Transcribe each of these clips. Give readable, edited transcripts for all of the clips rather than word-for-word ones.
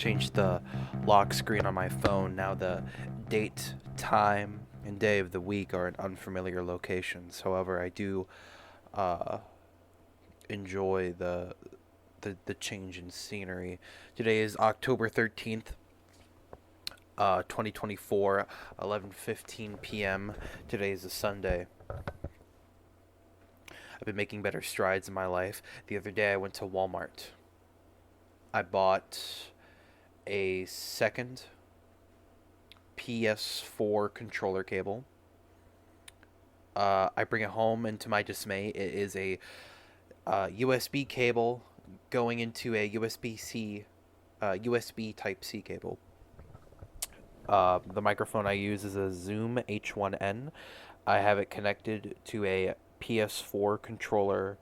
changed the lock screen on my phone. Now the date, time, and day of the week are in unfamiliar locations. However, I do uh, enjoy the change in scenery. Today is October 13th, 2024, 11:15 p.m. Today is a Sunday. I've been making better strides in my life. The other day I went to Walmart. I bought a second PS4 controller cable. I bring it home, and to my dismay, it is a USB cable going into a USB-C, USB Type C cable. The microphone I use is a Zoom H1N. I have it connected to a PS4 controller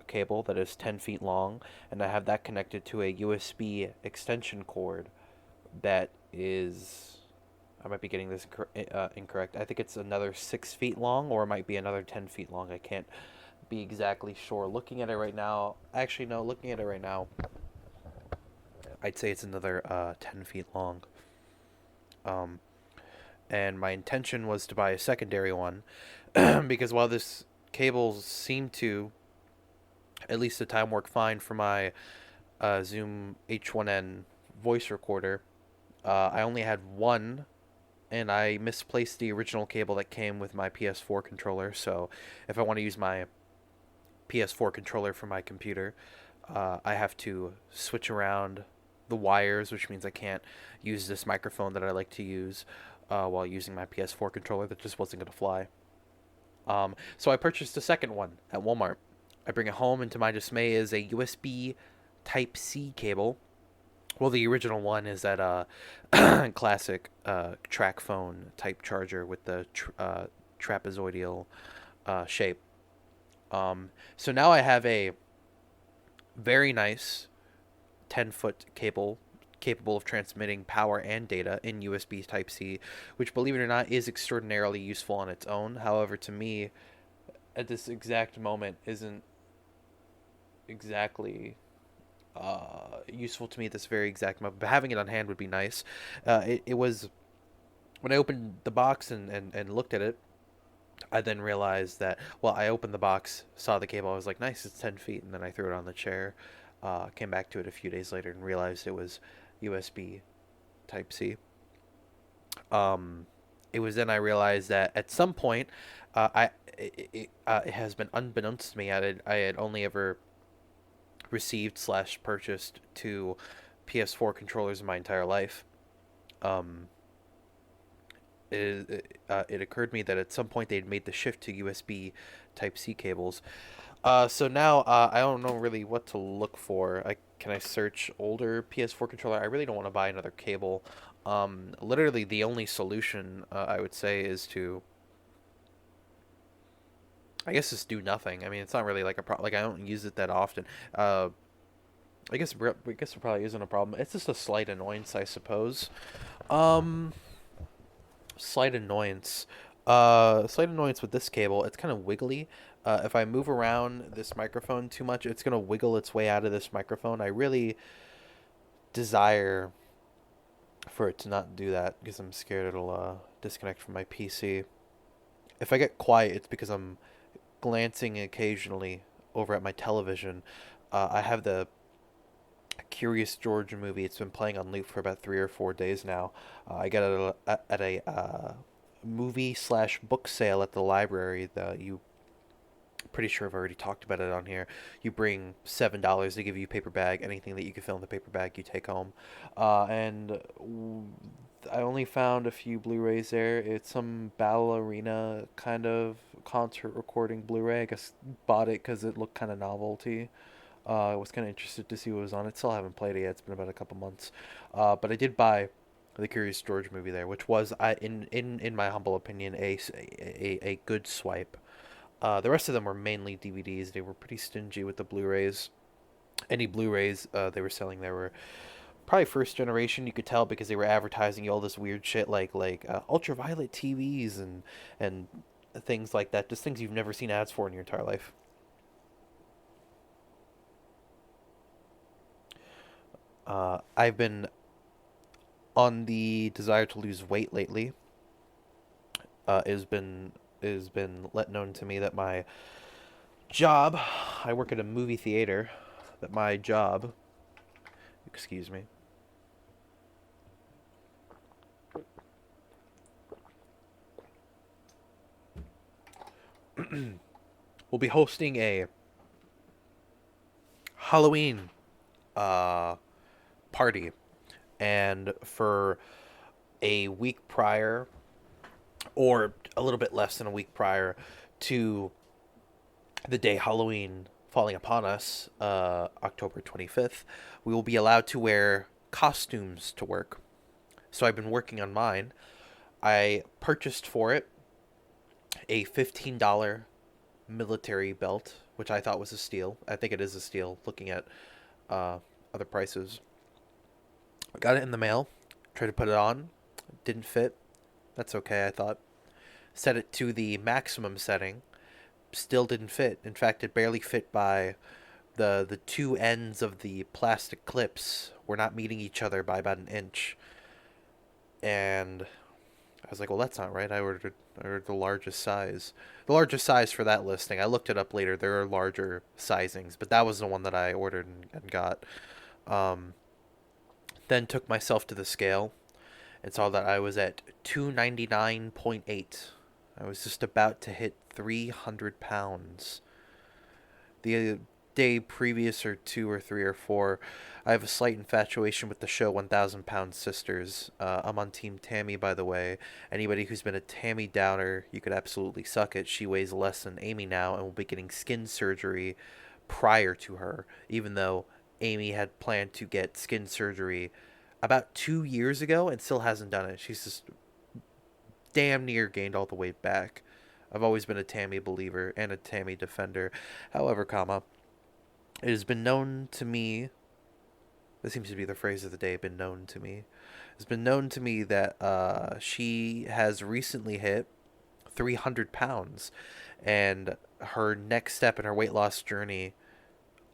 cable that is 10 feet long, and I have that connected to a USB extension cord that is. I might be getting this incorrect. I think it's another 6 feet long, or it might be another 10 feet long. I can't be exactly sure. Looking at it right now, actually, no, looking at it right now, I'd say it's another 10 feet long. Um, and my intention was to buy a secondary one because while this cable seemed to, at least the time, work fine for my Zoom H1N voice recorder, I only had one, and I misplaced the original cable that came with my PS4 controller. So if I want to use my PS4 controller for my computer, I have to switch around the wires, which means I can't use this microphone that I like to use while using my PS4 controller. That just wasn't going to fly. So I purchased a second one at Walmart. I bring it home, and to my dismay, is a USB Type C cable. Well, the original one is that classic track phone type charger with the trapezoidal shape. So now I have a very nice 10-foot cable capable of transmitting power and data in USB Type C, which, believe it or not, is extraordinarily useful on its own. However, to me, at this exact moment, isn't exactly useful to me at this very exact moment. But having it on hand would be nice. It was when I opened the box and looked at it. I then realized that, well, I opened the box, saw the cable, I was like, nice, it's 10 feet, and then I threw it on the chair, came back to it a few days later and realized it was USB Type C. Um, it was then I realized that at some point, it has been unbeknownst to me, I had only ever received slash purchased two PS4 controllers in my entire life. Um, it occurred to me that at some point they'd made the shift to USB Type C cables. So now I don't know really what to look for. Can I search older PS4 controller? I really don't want to buy another cable. Literally the only solution I would say is to, I guess, just do nothing. I mean, it's not really like a like I don't use it that often. I guess it probably isn't a problem. It's just a slight annoyance, I suppose. Um, slight annoyance. Slight annoyance with this cable. It's kind of wiggly. If I move around this microphone too much, it's gonna wiggle its way out of this microphone. I really desire for it to not do that because I'm scared it'll disconnect from my PC. If I get quiet, it's because I'm glancing occasionally over at my television. I have the Curious George movie. It's been playing on loop for about 3 or 4 days now. I got it at a movie slash book sale at the library. You pretty sure I've already talked about it on here. You bring $7, they give you a paper bag. Anything that you can fill in the paper bag, you take home. And I only found a few Blu-rays there. It's some ballerina kind of concert recording Blu-ray. I guess bought it because it looked kind of novelty. I was kind of interested to see what was on it. Still haven't played it yet. It's been about a couple months. But I did buy the Curious George movie there, which was, in my humble opinion, a good swipe. The rest of them were mainly DVDs. They were pretty stingy with the Blu-rays. Any Blu-rays they were selling there were probably first generation. You could tell because they were advertising you all this weird shit like ultraviolet TVs and things like that. Just things you've never seen ads for in your entire life. I've been on the desire to lose weight lately. It has been let known to me that my job, I work at a movie theater, that my job, excuse me, will be hosting a Halloween uh, party, and for a week prior, or a little bit less than a week prior to the day Halloween falling upon us, October 25th, we will be allowed to wear costumes to work. So I've been working on mine. I purchased for it a $15 military belt, which I thought was a steal. I think it is a steal looking at uh, other prices. I got it in the mail, tried to put it on, didn't fit. That's okay, I thought. Set it to the maximum setting, still didn't fit. In fact, it barely fit by the two ends of the plastic clips were not meeting each other by about an inch. And I was like, well, that's not right. I ordered the largest size. The largest size for that listing. I looked it up later. There are larger sizings, but that was the one that I ordered and got. Um, then took myself to the scale and saw that I was at 299.8. I was just about to hit 300 pounds. The day previous, or two or three or four, I have a slight infatuation with the show 1000 Pound Sisters. I'm on Team Tammy, by the way. Anybody who's been a Tammy downer, you could absolutely suck it. She weighs less than Amy now and will be getting skin surgery prior to her, even though Amy had planned to get skin surgery about 2 years ago and still hasn't done it. She's just damn near gained all the weight back. I've always been a Tammy believer and a Tammy defender. However, it has been known to me, this seems to be the phrase of the day, been known to me. It's been known to me that she has recently hit 300 pounds, and her next step in her weight loss journey,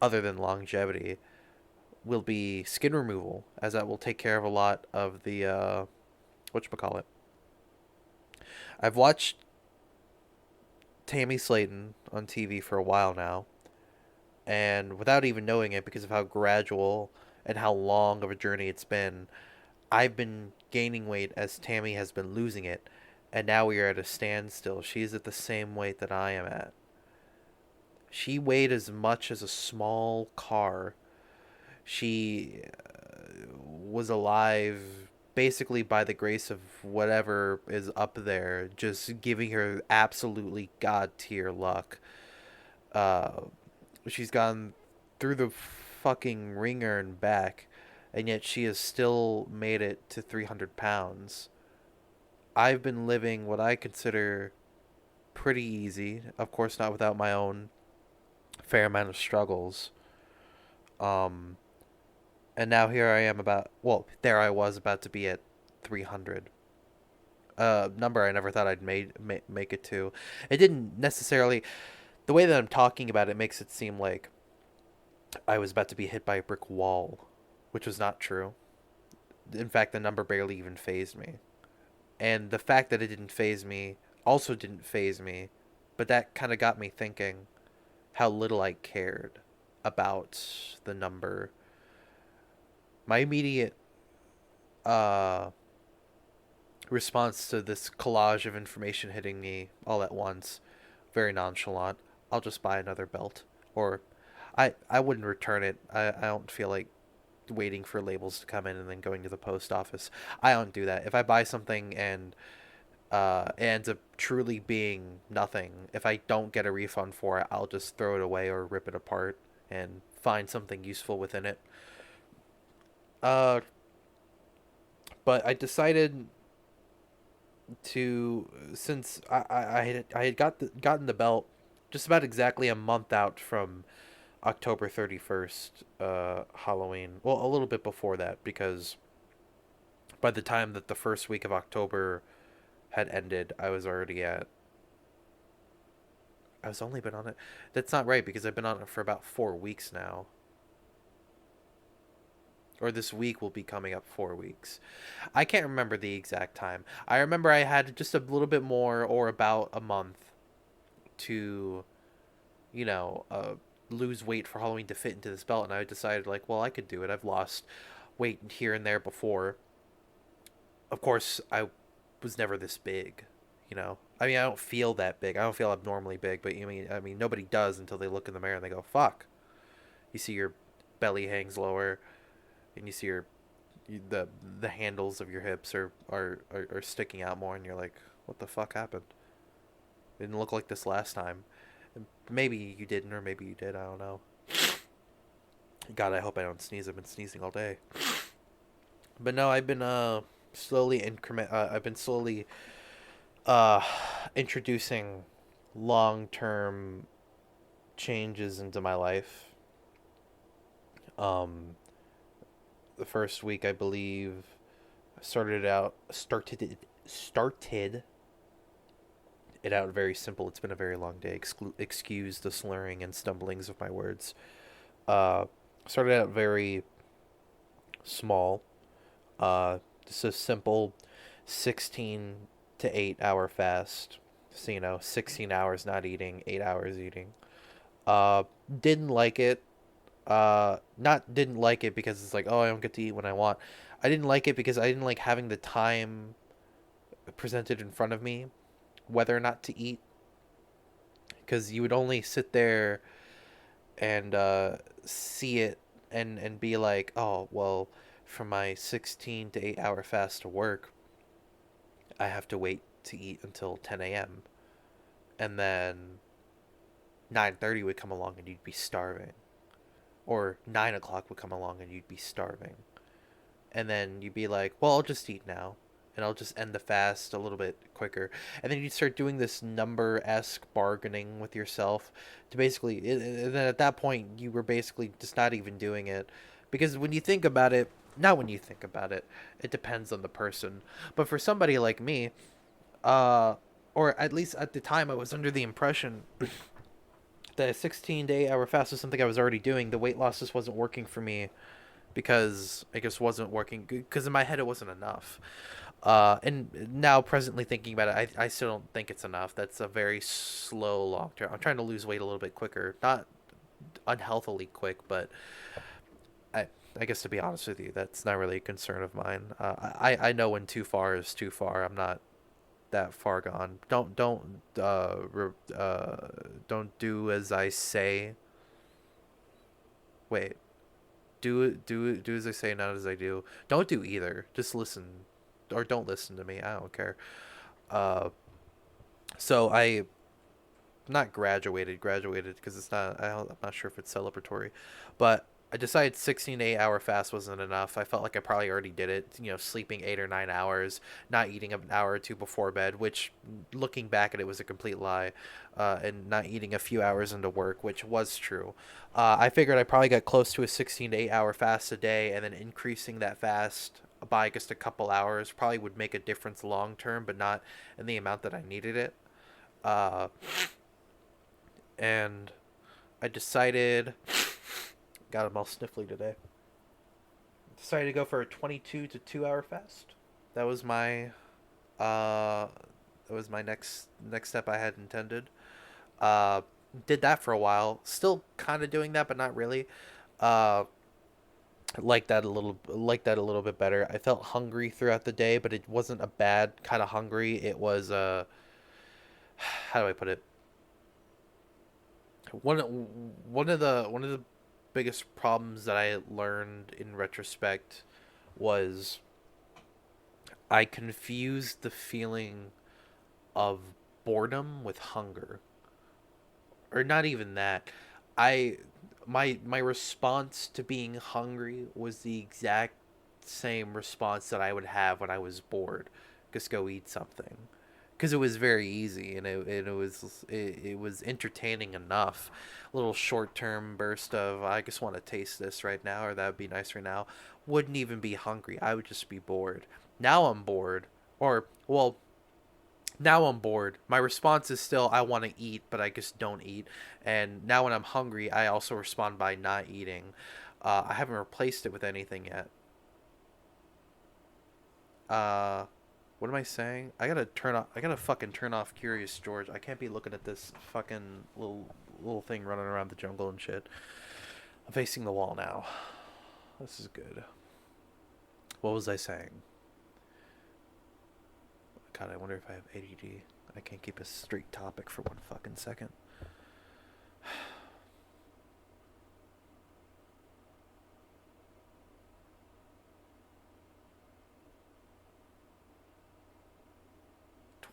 other than longevity, will be skin removal, as that will take care of a lot of the, whatchamacallit. I've watched Tammy Slayton on TV for a while now, and without even knowing it, because of how gradual and how long of a journey it's been, I've been gaining weight as Tammy has been losing it, and now we are at a standstill. She's at the same weight that I am at. She weighed as much as a small car. She was alive basically by the grace of whatever is up there, just giving her absolutely god tier luck. Uh, she's gone through the fucking ringer and back, and yet she has still made it to 300 pounds. I've been living what I consider pretty easy, of course, not without my own fair amount of struggles. Um, and now here I am there I was about to be at 300. Number I never thought I'd make it to. It didn't necessarily, the way that I'm talking about it makes it seem like I was about to be hit by a brick wall, which was not true. In fact, the number barely even phased me. And the fact that it didn't phase me also didn't phase me, but that kind of got me thinking how little I cared about the number. My immediate uh, response to this collage of information hitting me all at once, very nonchalant, I'll just buy another belt. Or I wouldn't return it. I don't feel like waiting for labels to come in and then going to the post office. I don't do that. If I buy something and it ends up truly being nothing, if I don't get a refund for it, I'll just throw it away or rip it apart and find something useful within it. Uh, but I decided to, since I had gotten the belt just about exactly a month out from October 31st, Halloween. Well, a little bit before that, because by the time that the first week of October had ended, I was only been on it. That's not right, because I've been on it for about 4 weeks now. or this week will be coming up 4 weeks. I can't remember the exact time. I remember I had just a little bit more, or about a month, to, you know, lose weight for Halloween to fit into this belt, and I decided, like, well, I could do it. I've lost weight here and there before. Of course, I was never this big, you know. I mean, I don't feel that big. I don't feel abnormally big, but I mean, nobody does until they look in the mirror and they go, "Fuck." You see your belly hangs lower, and you see the the handles of your hips are sticking out more, and you're like, "What the fuck happened? It didn't look like this last time." And maybe you didn't, or maybe you did. I don't know. God, I hope I don't sneeze. I've been sneezing all day. But no, I've been slowly increment. I've been slowly uh introducing long term changes into my life. Um, the first week, I believe, started it out very simple. It's been a very long day. Excuse the slurring and stumblings of my words. Uh, Started out very small. Just a simple 16 to 8 hour fast. So, 16 hours not eating, 8 hours eating. Uh, didn't like it. Not didn't like it because it's like, oh, I don't get to eat when I want. I didn't like it because I didn't like having the time presented in front of me whether or not to eat, because you would only sit there and see it, and be like, oh, well, for my 16 to 8 hour fast to work, I have to wait to eat until 10 a.m. And then 9:30 would come along and you'd be starving. Or 9 o'clock would come along and you'd be starving. And then you'd be like, well, I'll just eat now. And I'll just end the fast a little bit quicker. And then you'd start doing this number-esque bargaining with yourself to basically, and then at that point, you were basically just not even doing it. Because when you think about it, not when you think about it, it depends on the person. But for somebody like me, uh, or at least at the time, I was under the impression that a 16-day-hour fast was something I was already doing. The weight loss just wasn't working for me because I guess wasn't working, because in my head it wasn't enough. And now presently thinking about it, I still don't think it's enough. That's a very slow long term. I'm trying to lose weight a little bit quicker, not unhealthily quick, but I I guess to be honest with you, that's not really a concern of mine. I know when too far is too far. I'm not that far gone. Don't do as I say. Wait, do as I say, not as I do. Don't do either. Just listen, or don't listen to me. I don't care. Uh, so I not graduated because it's not. I'm not sure if it's celebratory, but I decided 16 to 8 hour fast wasn't enough. I felt like I probably already did it. Sleeping 8 or 9 hours, not eating an hour or two before bed, which, looking back at it, was a complete lie, and not eating a few hours into work, which was true. I figured I probably got close to a 16 to 8 hour fast a day, and then increasing that fast by just a couple hours probably would make a difference long term, but not in the amount that I needed it. Uh, and I decided, God, I'm all sniffly today. Decided to go for a 22 to 2 hour fast. That was my uh next step I had intended. Uh did that for a while. Still kind of doing that, but not really. Uh like that a little bit better. I felt hungry throughout the day, but it wasn't a bad kind of hungry. It was how do I put it? one one of the biggest problems that I learned in retrospect was I confused the feeling of boredom with hunger. Or not even that. I my response to being hungry was the exact same response that I would have when I was bored. Just go eat something. Because it was very easy, and it was entertaining enough. A little short term burst of, I just want to taste this right now, or that would be nice right now. Wouldn't even be hungry. I would just be bored. Now I'm bored, or well, now I'm bored. My response is still I want to eat, but I just don't eat. And now when I'm hungry, I also respond by not eating. I haven't replaced it with anything yet. Uh, what am I saying? I gotta turn off. I gotta fucking turn off Curious George. I can't be looking at this fucking little thing running around the jungle and shit. I'm facing the wall now. This is good. What was I saying? God, I wonder if I have ADD. I can't keep a straight topic for one fucking second.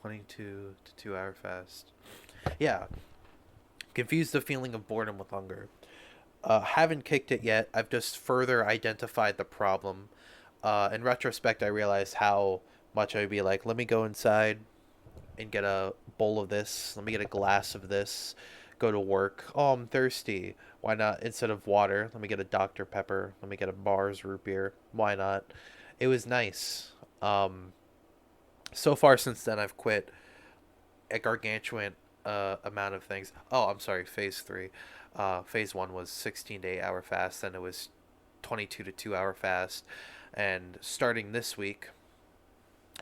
22 to 2 hour fast. Yeah. Confuse the feeling of boredom with hunger. Haven't kicked it yet. I've just further identified the problem. In retrospect, I realized how much I'd be like, let me go inside and get a bowl of this. Let me get a glass of this. Go to work. Oh, I'm thirsty. Why not? Instead of water, let me get a Dr. Pepper. Let me get a Mars root beer. Why not? It was nice. So far since then, I've quit a gargantuan amount of things. Oh, I'm sorry, phase three. Phase one was 16 to 8 hour fast, then it was 22 to 2 hour fast. And starting this week,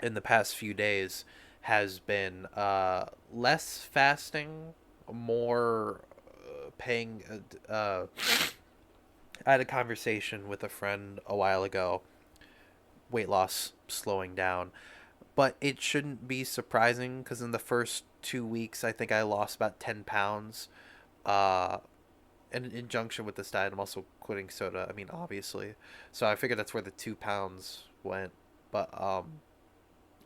in the past few days, has been less fasting, more paying. I had a conversation with a friend a while ago. Weight loss slowing down, but it shouldn't be surprising because in the first 2 weeks, I think I lost about 10 pounds. Uh, and in conjunction with this diet, I'm also quitting soda. I mean, obviously, so I figured that's where the 2 pounds went. But and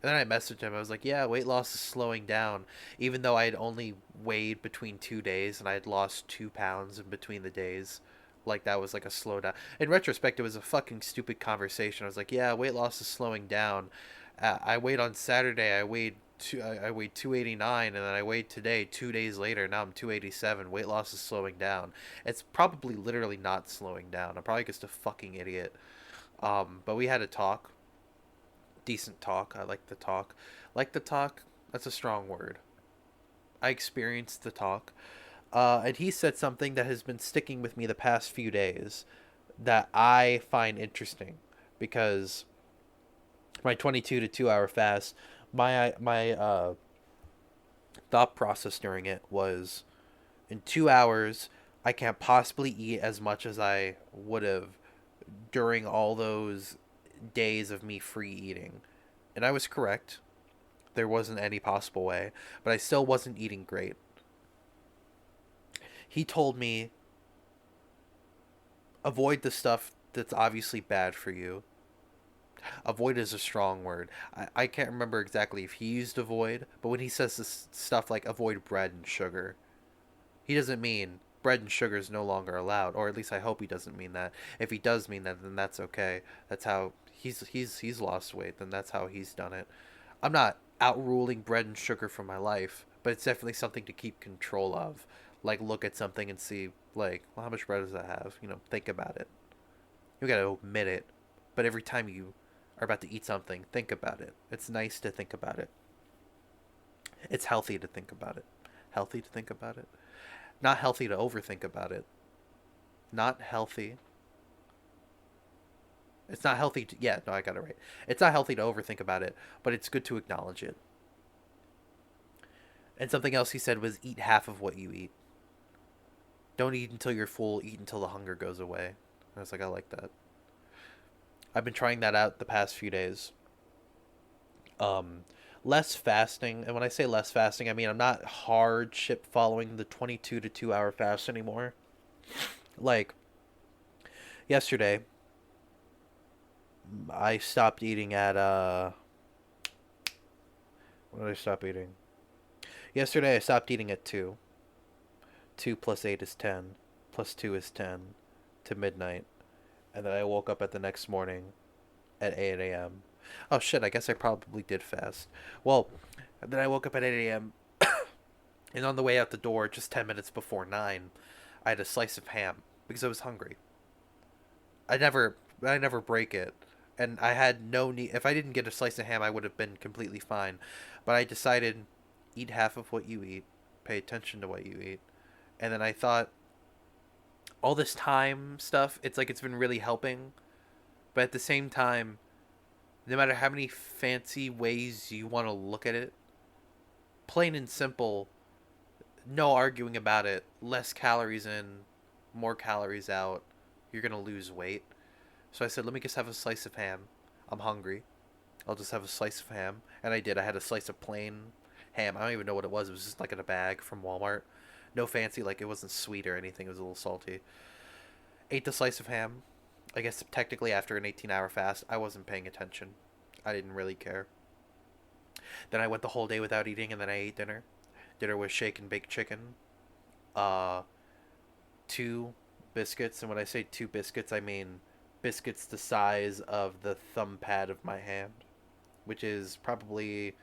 then I messaged him. I was like, "Yeah, weight loss is slowing down, even though I had only weighed between 2 days and I had lost 2 pounds in between the days." Like that was like a slowdown. In retrospect, it was a fucking stupid conversation. I was like, "Yeah, weight loss is slowing down." I weighed on Saturday. I weighed 289, and then I weighed today. 2 days later, now I'm 287. Weight loss is slowing down. It's probably literally not slowing down. I'm probably just a fucking idiot. But we had a talk, decent talk. I like the talk. Like the talk. That's a strong word. I experienced the talk. And he said something that has been sticking with me the past few days that I find interesting because my 22 to 2 hour fast, my thought process during it was in 2 hours I can't possibly eat as much as I would have during all those days of me free eating. And I was correct. There wasn't any possible way, but I still wasn't eating great. He told me avoid the stuff that's obviously bad for you. Avoid is a strong word. I can't remember exactly if he used avoid, but when he says this stuff like avoid bread and sugar, he doesn't mean bread and sugar is no longer allowed, or at least I hope he doesn't mean that. If he does mean that, then that's okay. That's how he's lost weight. Then that's how he's done it. I'm not outruling bread and sugar from my life, but it's definitely something to keep control of. Like look at something and see like, well, how much bread does that have? Think about it. You gotta admit it, but every time you are about to eat something, think about it. It's nice to think about it. It's healthy to think about it. Healthy to think about it. Not healthy to overthink about it. Not healthy. It's not healthy to. Yeah, no, I got it right. It's not healthy to overthink about it, but it's good to acknowledge it. And something else he said was eat half of what you eat. Don't eat until you're full, eat until the hunger goes away. And I was like, I like that. I've been trying that out the past few days. Um, Less fasting, and when I say less fasting, I mean I'm not hardship following the 22 to 2 hour fast anymore. Like yesterday, I stopped eating at when did I stop eating? Yesterday I stopped eating at 2. 2 plus 8 is 10. Plus 2 is 10 to midnight. And then I woke up at the next morning at 8 a.m. Oh shit, I guess I probably did fast. Well, then I woke up at 8 a.m. and on the way out the door, just 10 minutes before 9, I had a slice of ham because I was hungry. I never break it. And I had no need. If I didn't get a slice of ham, I would have been completely fine. But I decided eat half of what you eat, pay attention to what you eat. And then I thought, all this time stuff, it's like it's been really helping. But at the same time, no matter how many fancy ways you want to look at it, plain and simple, no arguing about it, less calories in, more calories out, you're going to lose weight. So I said, let me just have a slice of ham. I'm hungry. I'll just have a slice of ham. And I did. I had a slice of plain ham. I don't even know what it was. It was just like in a bag from Walmart. No fancy, like it wasn't sweet or anything. It was a little salty. Ate the slice of ham. I guess technically after an 18-hour fast, I wasn't paying attention. I didn't really care. Then I went the whole day without eating, and then I ate dinner. Dinner was shake and baked chicken, uh, two biscuits, and when I say two biscuits, I mean biscuits the size of the thumb pad of my hand, which is probably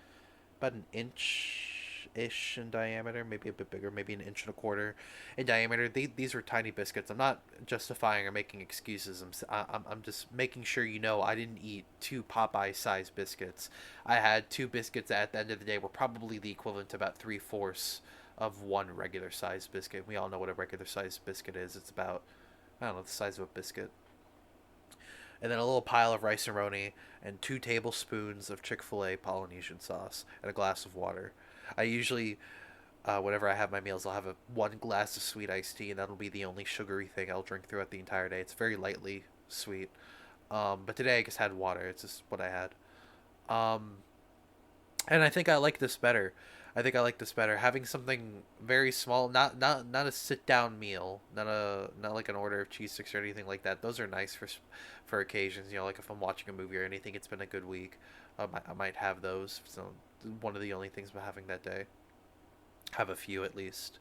about an inch ish in diameter, maybe a bit bigger, maybe an inch and a quarter in diameter. These were tiny biscuits. I'm not justifying or making excuses. I'm just making sure you know I didn't eat two Popeye sized biscuits. I had two biscuits that at the end of the day were probably the equivalent to about 3/4 of one regular sized biscuit. We all know what a regular sized biscuit is. It's about, I don't know, the size of a biscuit. And then a little pile of rice and roni and 2 tablespoons of Chick-fil-A Polynesian sauce and a glass of water. I usually, whenever I have my meals, I'll have one glass of sweet iced tea, and that'll be the only sugary thing I'll drink throughout the entire day. It's very lightly sweet. But today I just had water. It's just what I had. Um, and I think I like this better. I think I like this better. Having something very small, not a sit down meal, not like an order of cheese sticks or anything like that. Those are nice for occasions. You know, like if I'm watching a movie or anything, it's been a good week. I might have those. So one of the only things I'm having that day. Have a few at least.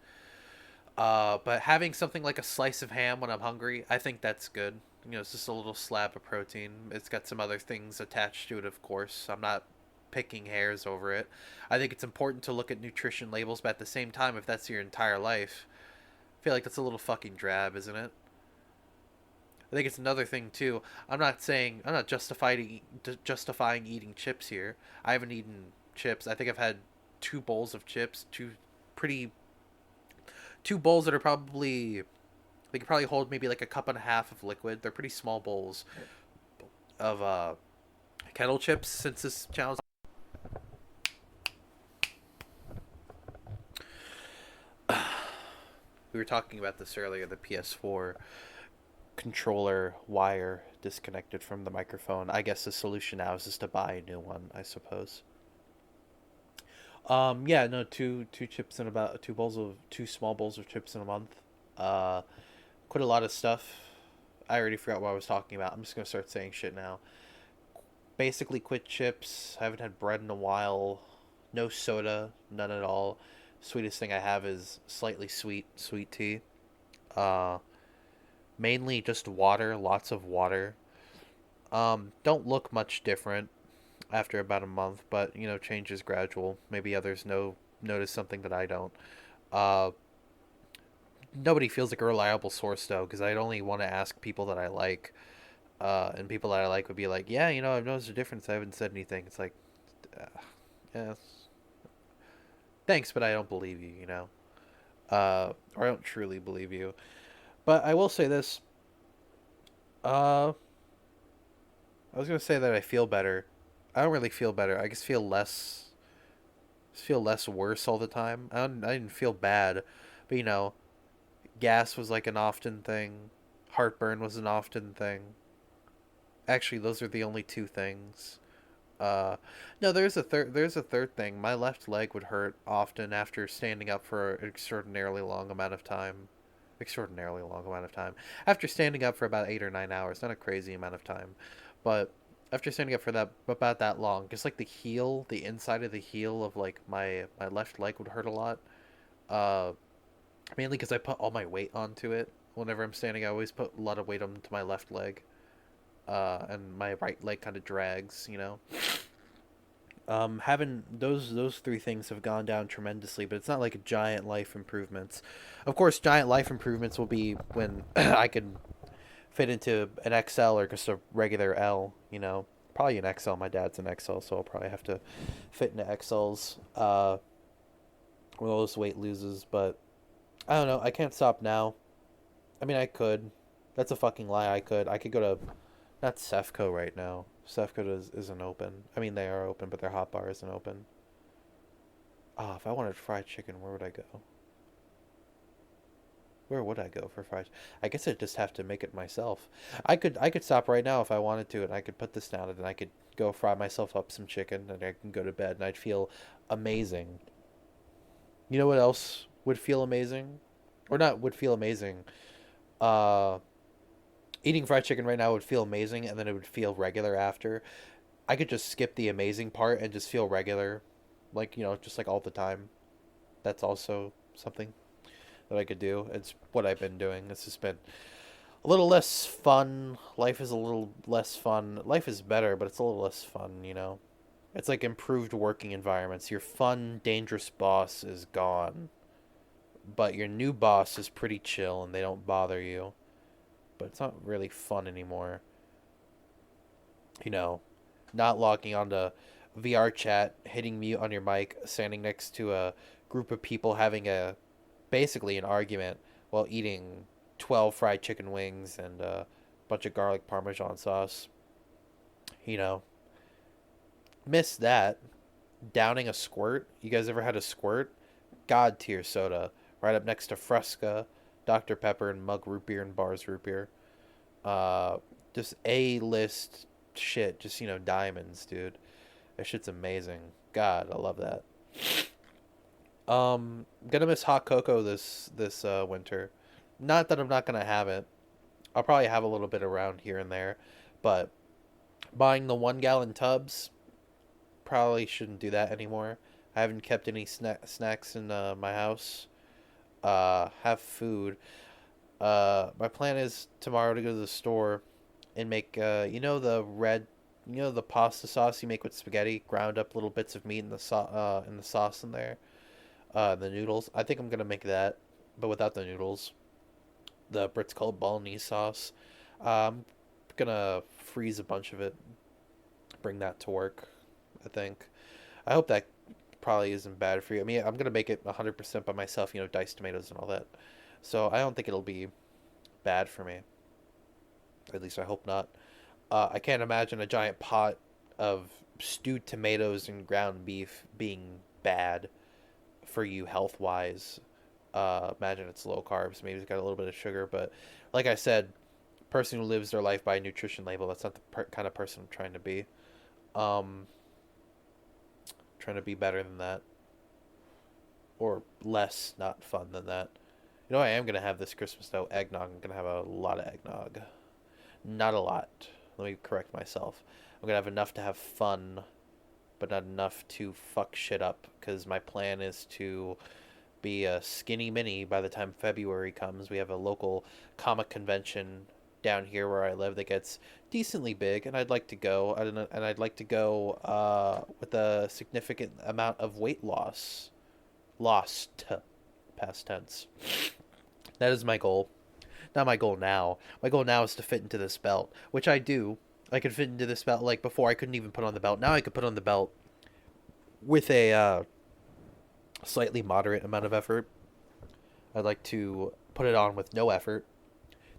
But having something like a slice of ham when I'm hungry, I think that's good. You know, it's just a little slab of protein. It's got some other things attached to it, of course. I'm not picking hairs over it. I think it's important to look at nutrition labels, but at the same time, if that's your entire life, I feel like that's a little fucking drab, isn't it? I think it's another thing too. I'm not justifying eating chips here. I haven't eaten chips. I think I've had 2 bowls of chips, pretty two bowls that are probably, they could probably hold maybe like a cup and a half of liquid. They're pretty small bowls of kettle chips. Since this channel, we were talking about this earlier, the PS4 controller wire disconnected from the microphone. I guess the solution now is just to buy a new one, I suppose. Yeah, no, two chips in about 2 small bowls of chips in a month. Uh, Quit a lot of stuff. I already forgot what I was talking about. I'm just gonna start saying shit now. Basically, quit chips. Haven't had bread in a while. No soda, none at all. Sweetest thing I have is slightly sweet tea. Uh, Mainly just water, lots of water. Don't look much different after about a month, but you know, change is gradual. Maybe others notice something that I don't. Uh, Nobody feels like a reliable source though, because I'd only want to ask people that I like, and people that I like would be like, yeah, you know, I've noticed a difference. I haven't said anything. It's like, uh, yeah, thanks, but I don't believe you. You know, or I don't truly believe you. But I will say this. Uh, I was gonna say that I feel better. I don't really feel better. I just feel less worse all the time. I didn't feel bad, but you know, gas was like an often thing. Heartburn was an often thing. Actually, those are the only two things. Uh, no, There's a third thing. My left leg would hurt often after standing up for an extraordinarily long amount of time. Extraordinarily long amount of time. After standing up for about 8 or 9 hours, not a crazy amount of time, but after standing up for that about that long, just like the inside of the heel of like my left leg would hurt a lot. Uh, Mainly because I put all my weight onto it. Whenever I'm standing, I always put a lot of weight onto my left leg, and my right leg kind of drags. You know, having those three things have gone down tremendously, but it's not like giant life improvements. Of course, giant life improvements will be when I can fit into an XL or just a regular L. You know, probably an XL. My dad's an XL, so I'll probably have to fit into XLs when all this weight loses. But I don't know. I can't stop now. I mean, I could. That's a fucking lie. I could go to not Sefco right now. Isn't open. I mean, they are open, but their hot bar isn't open. Ah, if I wanted fried chicken, where would I go? Where would I go for fried? I guess I'd just have to make it myself. I could stop right now if I wanted to, and I could put this down, and then I could go fry myself up some chicken, and I can go to bed, and I'd feel amazing. You know what else would feel amazing? Or not would feel amazing. Uh, Eating fried chicken right now would feel amazing, and then it would feel regular after. I could just skip the amazing part and just feel regular, like just like all the time. That's also something that I could do. It's what I've been doing. It's just been a little less fun. Life is a little less fun. Life is better, but it's a little less fun. It's like improved working environments. Your fun, dangerous boss is gone, but your new boss is pretty chill and they don't bother you. But it's not really fun anymore. You know, not logging onto VR chat, hitting mute on your mic, standing next to a group of people having a basically an argument while eating 12 fried chicken wings and a bunch of garlic parmesan sauce. You know, miss that. Downing a squirt. You guys ever had a squirt? God tier soda. Right up next to Fresca, Dr. Pepper, and Mug root beer and Bars root beer. Uh, just A-list shit. Just, diamonds, dude. That shit's amazing. God, I love that. Gonna miss hot cocoa this winter. Not that I'm not gonna have it. I'll probably have a little bit around here and there, but buying the 1 gallon tubs probably shouldn't do that anymore. I haven't kept any snacks in my house. Have food. My plan is tomorrow to go to the store and make the pasta sauce you make with spaghetti, ground up little bits of meat in the sauce in there. The noodles. I think I'm gonna make that, but without the noodles. The Brits call it bolognese sauce. I'm gonna freeze a bunch of it, bring that to work. I think. I hope that probably isn't bad for you. I mean, I'm gonna make it 100% by myself. Diced tomatoes and all that. So I don't think it'll be bad for me. At least I hope not. I can't imagine a giant pot of stewed tomatoes and ground beef being bad for you health wise. Imagine it's low carbs. Maybe it's got a little bit of sugar, but like I said, person who lives their life by a nutrition label. That's not the kind of person I'm trying to be. Um, Trying to be better than that, or less not fun than that. I am gonna have this Christmas though. Eggnog. I'm gonna have a lot of eggnog. Not a lot. Let me correct myself. I'm gonna have enough to have fun, but not enough to fuck shit up. Because my plan is to be a skinny mini by the time February comes. We have a local comic convention down here where I live that gets decently big, and I'd like to go. And I'd like to go with a significant amount of weight loss. Lost, past tense. That is my goal. Not my goal now. My goal now is to fit into this belt, which I do. I could fit into this belt. Like before, I couldn't even put on the belt. Now I could put on the belt with a slightly moderate amount of effort. I'd like to put it on with no effort.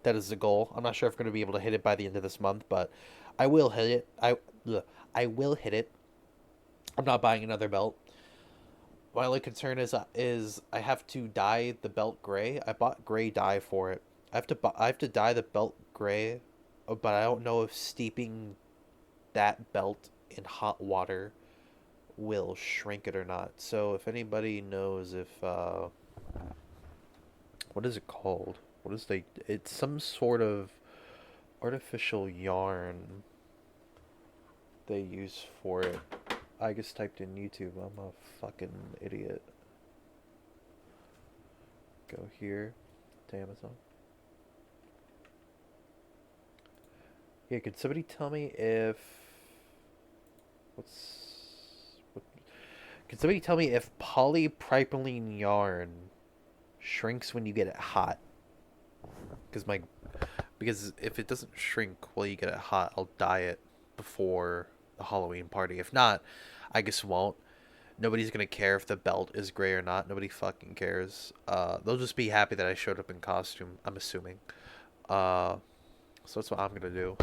That is the goal. I'm not sure if I'm going to be able to hit it by the end of this month, but I will hit it. I will hit it. I'm not buying another belt. My only concern is I have to dye the belt gray. I bought gray dye for it. I have to dye the belt gray, but I don't know if steeping that belt in hot water will shrink it or not. So if anybody knows if what is it called? It's some sort of artificial yarn they use for it. I just typed in YouTube. I'm a fucking idiot. Go here to Amazon. Yeah, could somebody tell me if Can somebody tell me if polypropylene yarn shrinks when you get it hot? Because if it doesn't shrink while you get it hot, I'll dye it before the Halloween party. If not, I guess won't. Nobody's gonna care if the belt is gray or not. Nobody fucking cares. They'll just be happy that I showed up in costume. I'm assuming. Uh, so that's what I'm gonna do.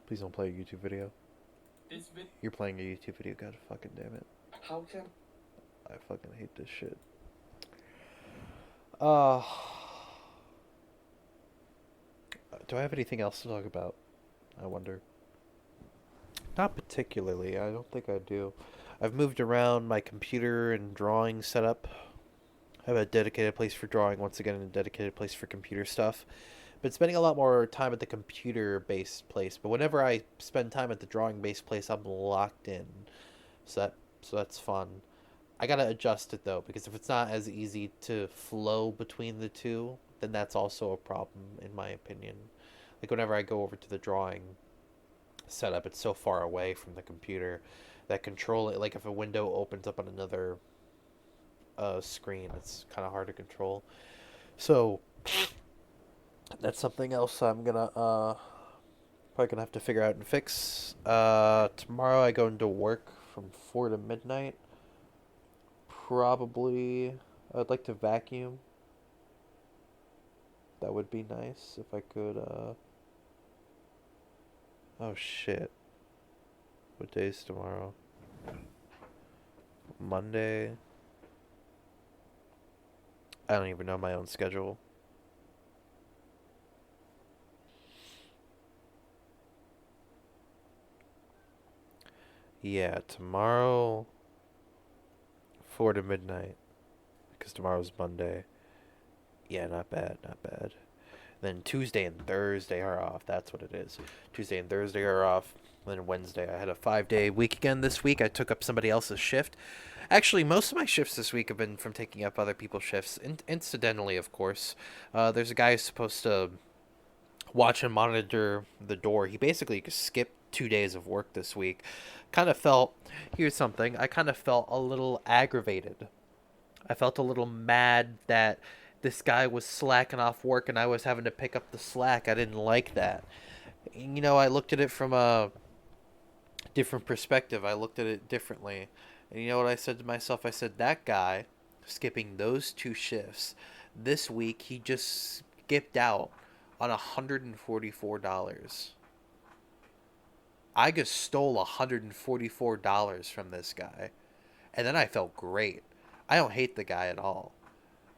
Please don't play a YouTube video. You're playing a YouTube video. God fucking damn it. How can? I fucking hate this shit. Uh, do I have anything else to talk about? I wonder. Not particularly. I don't think I do. I've moved around my computer and drawing setup. I have a dedicated place for drawing once again and a dedicated place for computer stuff. Been spending a lot more time at the computer based place, but whenever I spend time at the drawing based place, I'm locked in. So that's fun. I gotta adjust it though, because if it's not as easy to flow between the two, then that's also a problem in my opinion. Like whenever I go over to the drawing setup, it's so far away from the computer that control it, like if a window opens up on another screen, it's kind of hard to control. So that's something else I'm gonna probably gonna have to figure out and fix. Tomorrow I go into work from 4 to midnight. Probably I'd like to vacuum. That would be nice if I could. Oh shit. What day is tomorrow? Monday. I don't even know my own schedule. Yeah, tomorrow 4 to midnight because tomorrow's Monday. Yeah, not bad, not bad. Then Tuesday and Thursday are off. That's what it is. Tuesday and Thursday are off. Then Wednesday, I had a 5 day week again this week. I took up somebody else's shift. Actually, most of my shifts this week have been from taking up other people's shifts. Incidentally, of course, there's a guy who's supposed to watch and monitor the door. He basically skipped 2 days of work this week. Kind of felt, here's something, I kind of felt a little aggravated. I felt a little mad that this guy was slacking off work and I was having to pick up the slack. I didn't like that. You know, I looked at it from a different perspective. I looked at it differently. And you know what I said to myself? I said, that guy skipping those 2 shifts, this week he just skipped out on $144. I just stole $144 from this guy. And then I felt great. I don't hate the guy at all.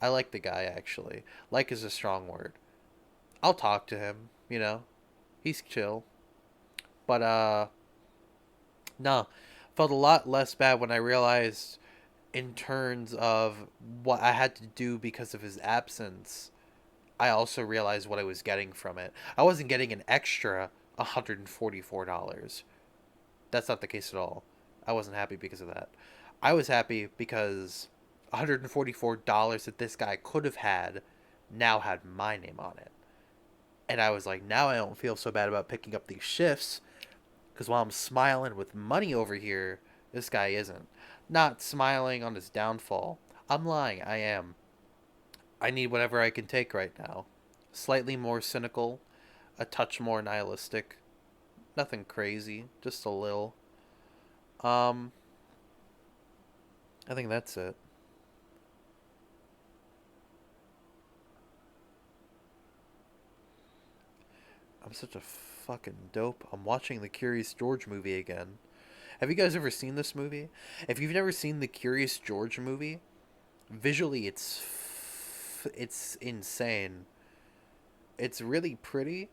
I like the guy, actually. Like is a strong word. I'll talk to him, you know. He's chill. But, no. Felt a lot less bad when I realized, in terms of what I had to do because of his absence, I also realized what I was getting from it. I wasn't getting an extra $144. That's not the case at all. I wasn't happy because of that. I was happy because $144 that this guy could have had now had my name on it. And I was like, now I don't feel so bad about picking up these shifts because while I'm smiling with money over here, this guy isn't. Not smiling on his downfall. I'm lying, I am. I need whatever I can take right now. Slightly more cynical, a touch more nihilistic. Nothing crazy, just a little. Um, I think that's it. I'm such a fucking dope. I'm watching the Curious George movie again. Have you guys ever seen this movie? If you've never seen the Curious George movie, visually it's insane. It's really pretty,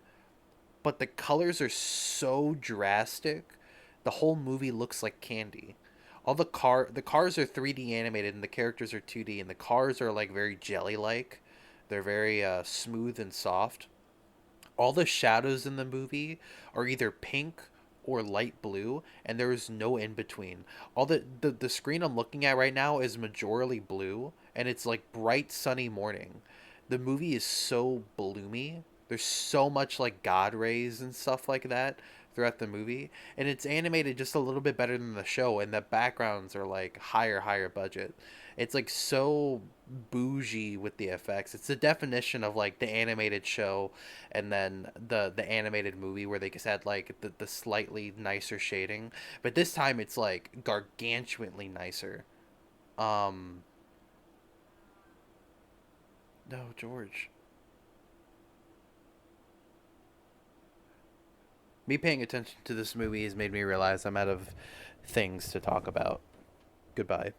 but the colors are so drastic. The whole movie looks like candy. All the cars are 3D animated and the characters are 2D and the cars are like very jelly like. They're very smooth and soft. All the shadows in the movie are either pink or light blue and there is no in between. All the screen I'm looking at right now is majorly blue and it's like bright sunny morning. The movie is so bloomy. There's so much like god rays and stuff like that throughout the movie, and it's animated just a little bit better than the show, and the backgrounds are like higher budget. It's like so bougie with the effects. It's the definition of like the animated show and then the animated movie where they just had like the slightly nicer shading, but this time it's like gargantuanly nicer. um no, George. Me paying attention to this movie has made me realize I'm out of things to talk about. Goodbye.